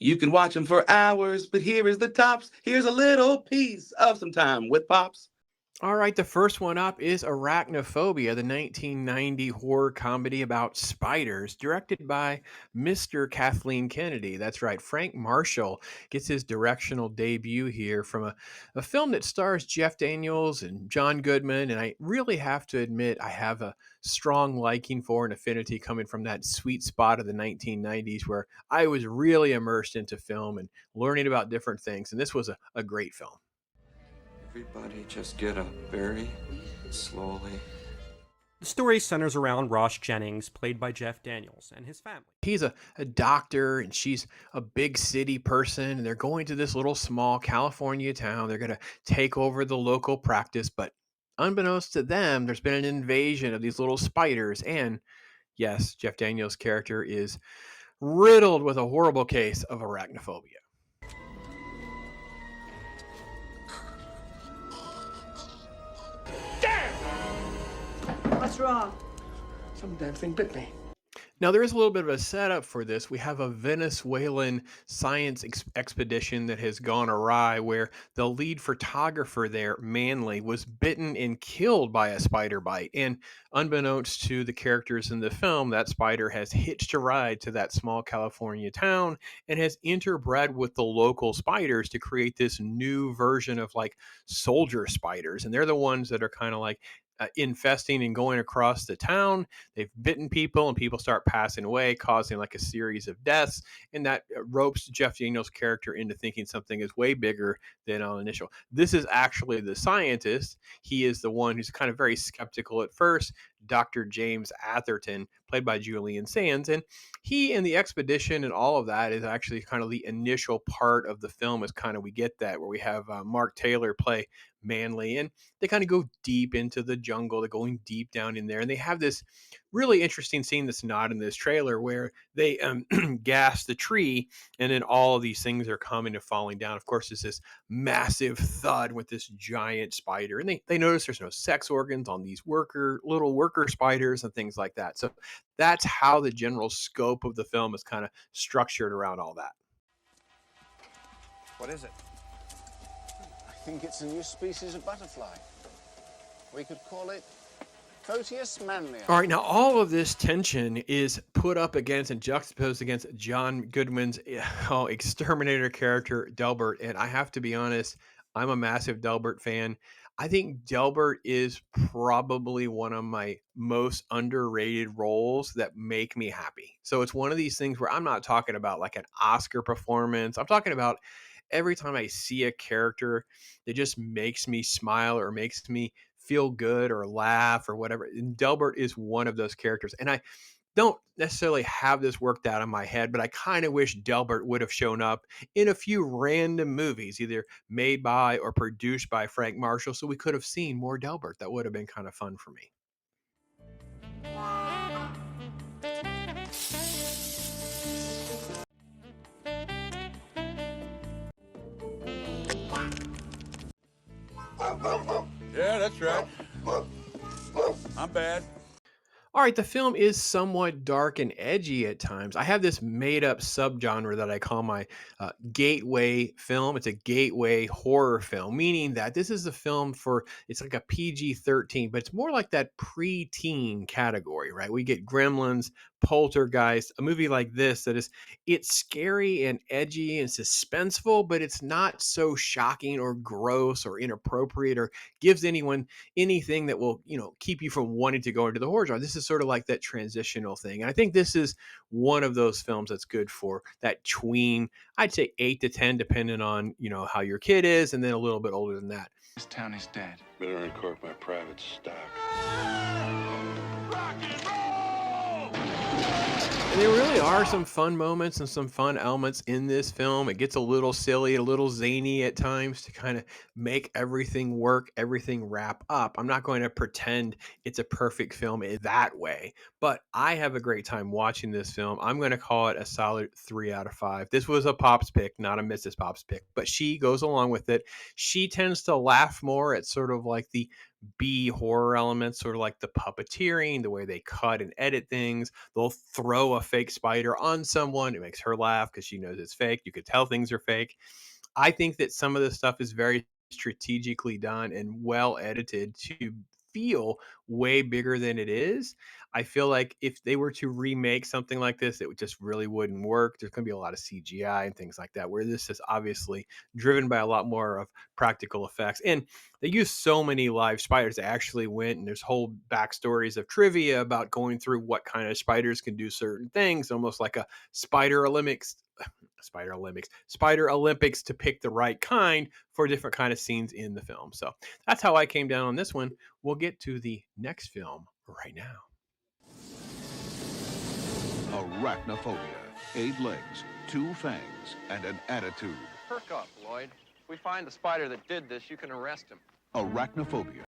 You can watch them for hours, but here is the tops. Here's a little piece of some time with Pops. All right, the first one up is Arachnophobia, the 1990 horror comedy about spiders, directed by Mr. Kathleen Kennedy. That's right, Frank Marshall gets his directional debut here from a film that stars Jeff Daniels and John Goodman. And I really have to admit, I have a strong liking for and affinity coming from that sweet spot of the 1990s where I was really immersed into film and learning about different things. And this was a great film. Everybody just get up very slowly. The story centers around Ross Jennings, played by Jeff Daniels, and his family. He's a doctor and she's a big city person, and they're going to this little small California town. They're going to take over the local practice, but unbeknownst to them, there's been an invasion of these little spiders. And yes, Jeff Daniels' character is riddled with a horrible case of arachnophobia. What's wrong? Some damn thing bit me. Now, there is a little bit of a setup for this. We have a Venezuelan science expedition that has gone awry where the lead photographer there, Manley, was bitten and killed by a spider bite. And unbeknownst to the characters in the film, that spider has hitched a ride to that small California town and has interbred with the local spiders to create this new version of like soldier spiders. And they're the ones that are kind of like infesting and going across the town. They've bitten people and people start passing away, causing like a series of deaths. And that ropes Jeff Daniels' character into thinking something is way bigger than on initial. This is actually the scientist. He is the one who's kind of very skeptical at first, Dr. James Atherton, played by Julian Sands. And he and the expedition and all of that is actually kind of the initial part of the film is kind of, we get that where we have Mark Taylor play Manley, and they kind of go deep into the jungle. They're going deep down in there, and they have this really interesting scene that's not in this trailer where they gas the tree, and then all of these things are coming and falling down. Of course, there's this massive thud with this giant spider, and they notice there's no sex organs on these little worker spiders and things like that. So that's how the general scope of the film is kind of structured around all that. What is it? I think it's a new species of butterfly. We could call it Proteus manlius. All right, now all of this tension is put up against and juxtaposed against John Goodman's exterminator character, Delbert. And I have to be honest, I'm a massive Delbert fan. I think Delbert is probably one of my most underrated roles that make me happy. So it's one of these things where I'm not talking about like an Oscar performance. I'm talking about every time I see a character that just makes me smile or makes me feel good or laugh or whatever. And Delbert is one of those characters. And I don't necessarily have this worked out in my head, but I kind of wish Delbert would have shown up in a few random movies, either made by or produced by Frank Marshall, so we could have seen more Delbert. That would have been kind of fun for me. Yeah, that's right. I'm bad. All right, the film is somewhat dark and edgy at times. I have this made-up subgenre that I call my gateway film. It's a gateway horror film, meaning that this is a film for, it's like a PG-13, but it's more like that pre-teen category, right? We get Gremlins, Poltergeist, a movie like this that is, it's scary and edgy and suspenseful, but it's not so shocking or gross or inappropriate or gives anyone anything that will, keep you from wanting to go into the horror genre. This is sort of like that transitional thing. And I think this is one of those films that's good for that tween, I'd say 8 to 10, depending on, how your kid is, and then a little bit older than that. This town is dead. Better uncork my private stock. Rock and roll! And there really are some fun moments and some fun elements in this film. It gets a little silly, a little zany at times to kind of make everything work, everything wrap up. I'm not going to pretend it's a perfect film in that way, but I have a great time watching this film. I'm going to call it a solid 3 out of 5. This was a Pop's pick, not a Mrs. Pop's pick, but she goes along with it. She tends to laugh more at sort of like the B horror elements, sort of like the puppeteering, the way they cut and edit things. They'll throw a fake spider on someone. It makes her laugh because she knows it's fake. You could tell things are fake. I think that some of the stuff is very strategically done and well edited to feel way bigger than it is. I feel like if they were to remake something like this, it would just really wouldn't work. There's going to be a lot of CGI and things like that, where this is obviously driven by a lot more of practical effects. And they use so many live spiders. They actually went, and there's whole backstories of trivia about going through what kind of spiders can do certain things, almost like a Spider Olympics to pick the right kind for different kind of scenes in the film. So that's how I came down on this one. We'll get to the next film right now. Arachnophobia. 8 legs, 2 fangs, and an attitude. Perk up, Lloyd. If we find the spider that did this, you can arrest him. Arachnophobia.